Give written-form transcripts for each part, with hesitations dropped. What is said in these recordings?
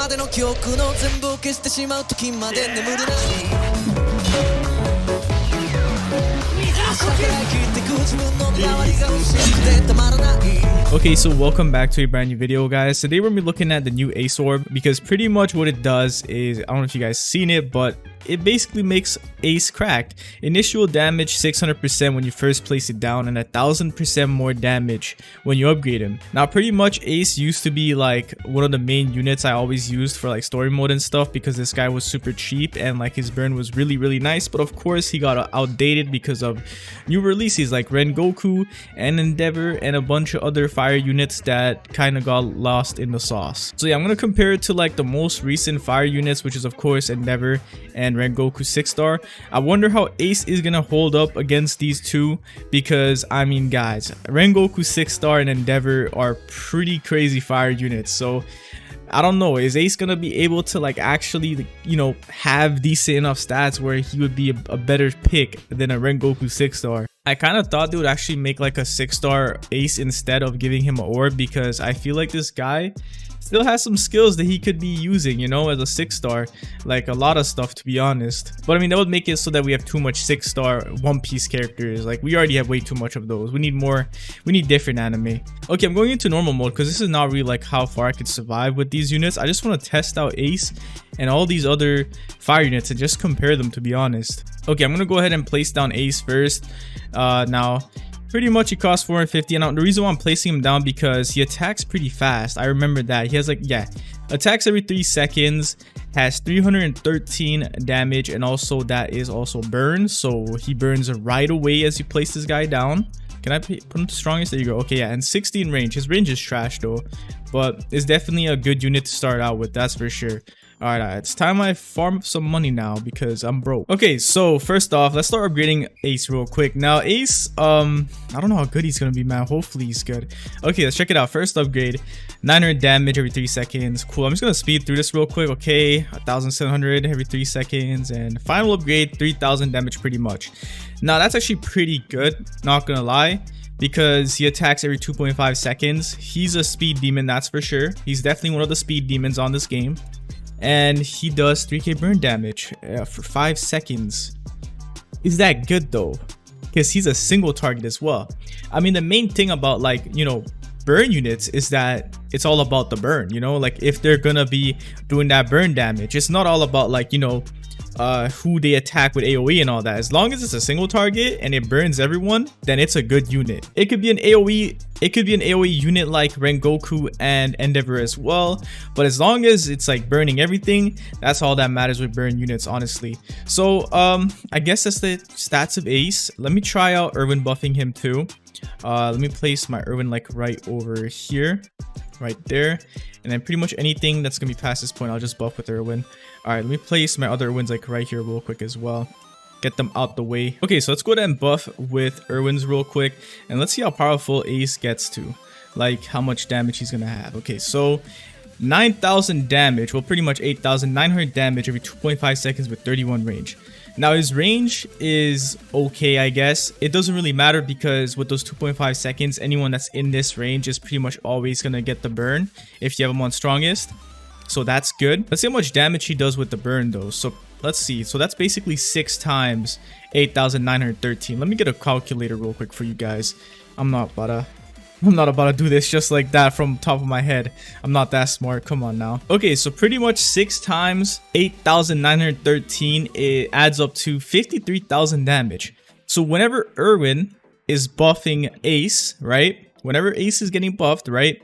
までの記憶の全部を消してしまう時まで眠るな Okay, so welcome back to a brand new video, guys. Today we're gonna be looking at the new Ace Orb, because pretty much what it does is, I don't know if you guys seen it, but it basically makes Ace cracked. Initial damage 600% when you first place it down, and 1000% more damage when you upgrade him. Now pretty much Ace used to be like one of the main units I always used for like story mode and stuff, because this guy was super cheap and like his burn was really nice. But of course he got outdated because of new releases like Rengoku and Endeavor and a bunch of other fire units that kind of got lost in the sauce. So yeah, I'm gonna compare it to like the most recent fire units, which is of course Endeavor and Rengoku 6-star. I wonder how Ace is gonna hold up against these two, because I mean guys, Rengoku 6-star and Endeavor are pretty crazy fire units. So I don't know, is Ace gonna be able to like actually, you know, have decent enough stats where he would be a better pick than a Rengoku 6-star? I kind of thought they would actually make like a 6-star Ace instead of giving him an orb, because I feel like this guy still has some skills that he could be using, you know, as a 6-star, like a lot of stuff, to be honest. But I mean, that would make it so that we have too much 6-star One Piece characters. Like we already have way too much of those. We need more, we need different anime. Okay, I'm going into normal mode because this is not really like how far I could survive with these units. I just want to test out Ace and all these other fire units and just compare them, to be honest. Okay, I'm gonna go ahead and place down Ace first. Now pretty much he costs 450, and the reason why I'm placing him down because he attacks pretty fast. I remember that he has like, yeah, attacks every 3 seconds, has 313 damage, and also that is also burn, so he burns right away as you place this guy down. Can I put him to strongest? There you go. Okay, yeah, and 16 range. His range is trash though, but it's definitely a good unit to start out with, that's for sure. All right, it's time I farm some money now because I'm broke. Okay, so first off, let's start upgrading Ace real quick. Now Ace, I don't know how good he's gonna be, man. Hopefully he's good. Okay, let's check it out. First upgrade, 900 damage every 3 seconds. Cool. I'm just gonna speed through this real quick. Okay, 1700 every 3 seconds, and final upgrade, 3000 damage pretty much. Now that's actually pretty good, not gonna lie, because he attacks every 2.5 seconds. He's a speed demon, that's for sure. He's definitely one of the speed demons on this game. And he does 3k burn damage for 5 seconds. Is that good though? Because he's a single target as well. I mean, the main thing about like, you know, burn units is that it's all about the burn, you know, like if they're gonna be doing that burn damage, it's not all about like, you know, who they attack with AoE and all that. As long as it's a single target and it burns everyone, then it's a good unit. It could be an AoE, unit like Rengoku and Endeavor as well, but as long as it's like burning everything, that's all that matters with burn units, honestly. So I guess that's the stats of Ace. Let me try out Irwin buffing him too. Let me place my Irwin like right over here, right there, and then pretty much anything that's gonna be past this point I'll just buff with Irwin. All right, let me place my other Irwins like right here real quick as well, get them out the way. Okay, so let's go ahead and buff with Irwins real quick, and let's see how powerful Ace gets to, like how much damage he's gonna have. Okay, so 9,000 damage, well pretty much 8,900 damage every 2.5 seconds with 31 range. Now his range is okay, I guess. It doesn't really matter because with those 2.5 seconds, anyone that's in this range is pretty much always gonna get the burn if you have him on strongest. So that's good. Let's see how much damage he does with the burn though. So let's see. So that's basically 6 times 8,913. Let me get a calculator real quick for you guys. I'm not about to do this just like that from top of my head. I'm not that smart. Come on now. Okay, so pretty much 6 times 8,913, it adds up to 53,000 damage. So whenever Irwin is buffing Ace, right? Whenever Ace is getting buffed, right?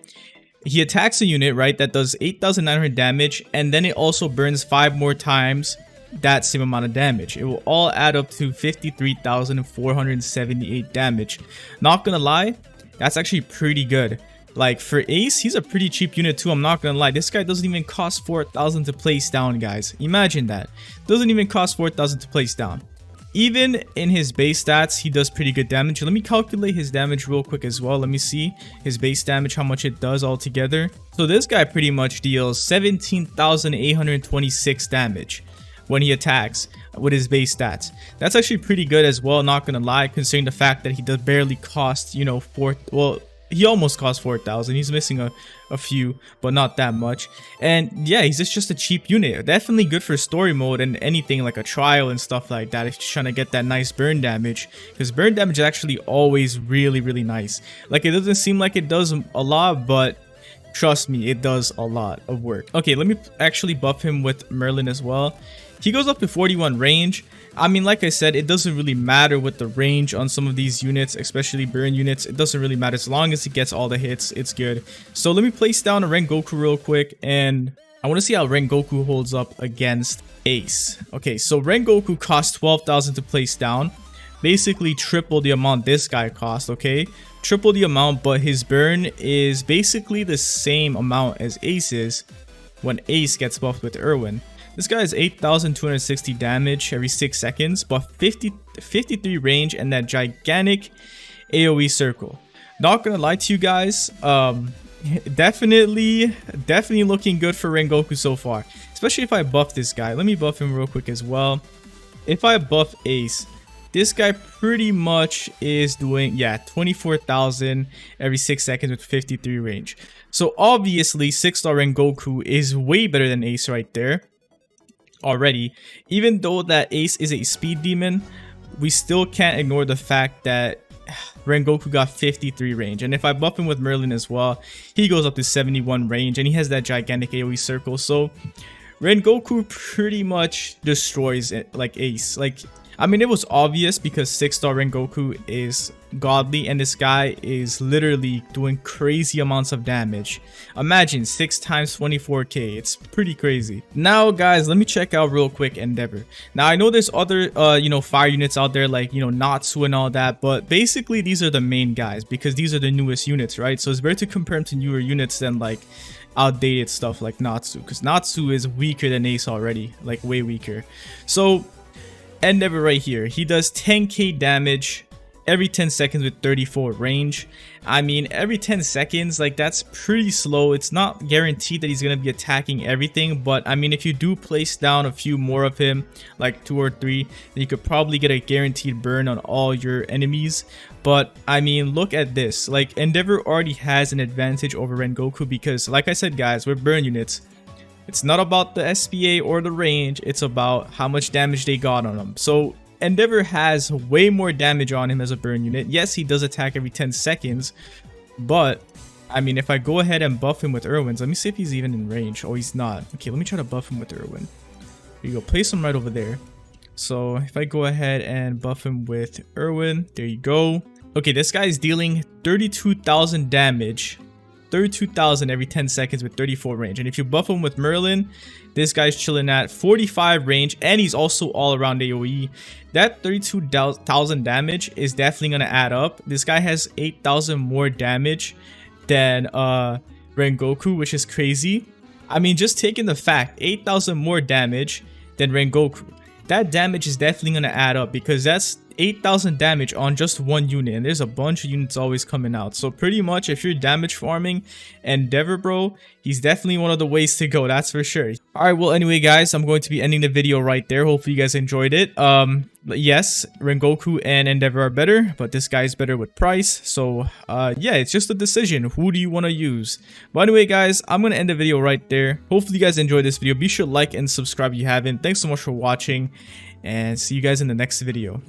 He attacks a unit, right, that does 8,900 damage, and then it also burns 5 more times that same amount of damage. It will all add up to 53,478 damage. Not gonna lie, that's actually pretty good. Like for Ace, he's a pretty cheap unit too. I'm not gonna lie, this guy doesn't even cost 4,000 to place down, guys. Imagine that. Doesn't even cost 4,000 to place down. Even in his base stats, he does pretty good damage. Let me calculate his damage real quick as well. Let me see his base damage, how much it does altogether. So this guy pretty much deals 17,826 damage when he attacks with his base stats. That's actually pretty good as well, not gonna lie, considering the fact that he does barely cost, you know, he almost costs 4,000. He's missing a few, but not that much. And yeah, he's just a cheap unit. Definitely good for story mode and anything like a trial and stuff like that if you're trying to get that nice burn damage, because burn damage is actually always really nice. Like, it doesn't seem like it does a lot, but trust me, it does a lot of work. Okay, let me actually buff him with Merlin as well. He goes up to 41 range. I mean, like I said, it doesn't really matter with the range on some of these units, especially burn units. It doesn't really matter as long as he gets all the hits. It's good. So let me place down a Rengoku real quick, and I want to see how Rengoku holds up against Ace. Okay, so Rengoku costs 12,000 to place down, basically triple the amount this guy cost. Okay, triple the amount, but his burn is basically the same amount as Ace's when Ace gets buffed with Erwin. This guy has 8,260 damage every 6 seconds, but 53 range and that gigantic AoE circle. Not gonna lie to you guys, definitely looking good for Rengoku so far. Especially if I buff this guy. Let me buff him real quick as well. If I buff Ace, this guy pretty much is doing, yeah, 24,000 every 6 seconds with 53 range. So obviously 6-star Rengoku is way better than Ace right there already. Even though that Ace is a speed demon, we still can't ignore the fact that Rengoku got 53 range. And if I buff him with Merlin as well, he goes up to 71 range, and he has that gigantic AoE circle. So Rengoku pretty much destroys it like Ace. Like, I mean, it was obvious because 6-star Rengoku is godly and this guy is literally doing crazy amounts of damage. Imagine 6 times 24k. It's pretty crazy. Now guys, let me check out real quick Endeavor. Now I know there's other fire units out there like Natsu and all that, but basically these are the main guys because these are the newest units, right? So it's better to compare them to newer units than like outdated stuff like Natsu, because Natsu is weaker than Ace already, like way weaker. So Endeavor right here, he does 10k damage every 10 seconds with 34 range. I mean, every 10 seconds, like, that's pretty slow. It's not guaranteed that he's gonna be attacking everything, but I mean, if you do place down a few more of him, like 2 or 3, then you could probably get a guaranteed burn on all your enemies. But I mean, look at this. Like, Endeavor already has an advantage over Rengoku because, like I said guys, we're burn units. It's not about the SPA or the range, it's about how much damage they got on him. So Endeavor has way more damage on him as a burn unit. Yes, he does attack every 10 seconds, but I mean, if I go ahead and buff him with Erwin's, let me see if he's even in range. Oh, he's not. Okay, let me try to buff him with Erwin. There you go, place him right over there. So if I go ahead and buff him with Erwin, there you go. Okay, this guy is dealing 32,000 damage. 32,000 every 10 seconds with 34 range. And if you buff him with Merlin, this guy's chilling at 45 range, and he's also all around AoE. That 32,000 damage is definitely going to add up. This guy has 8,000 more damage than Rengoku, which is crazy. I mean, just taking the fact, 8,000 more damage than Rengoku. That damage is definitely going to add up because that's 8,000 damage on just one unit, and there's a bunch of units always coming out. So pretty much if you're damage farming Endeavor, bro, he's definitely one of the ways to go, that's for sure. All right, well, anyway guys, I'm going to be ending the video right there. Hopefully you guys enjoyed it. Yes, Rengoku and Endeavor are better, but this guy's better with price. So yeah, it's just a decision. Who do you want to use? But anyway guys, I'm gonna end the video right there. Hopefully you guys enjoyed this video. Be sure to like and subscribe if you haven't. Thanks so much for watching, and see you guys in the next video.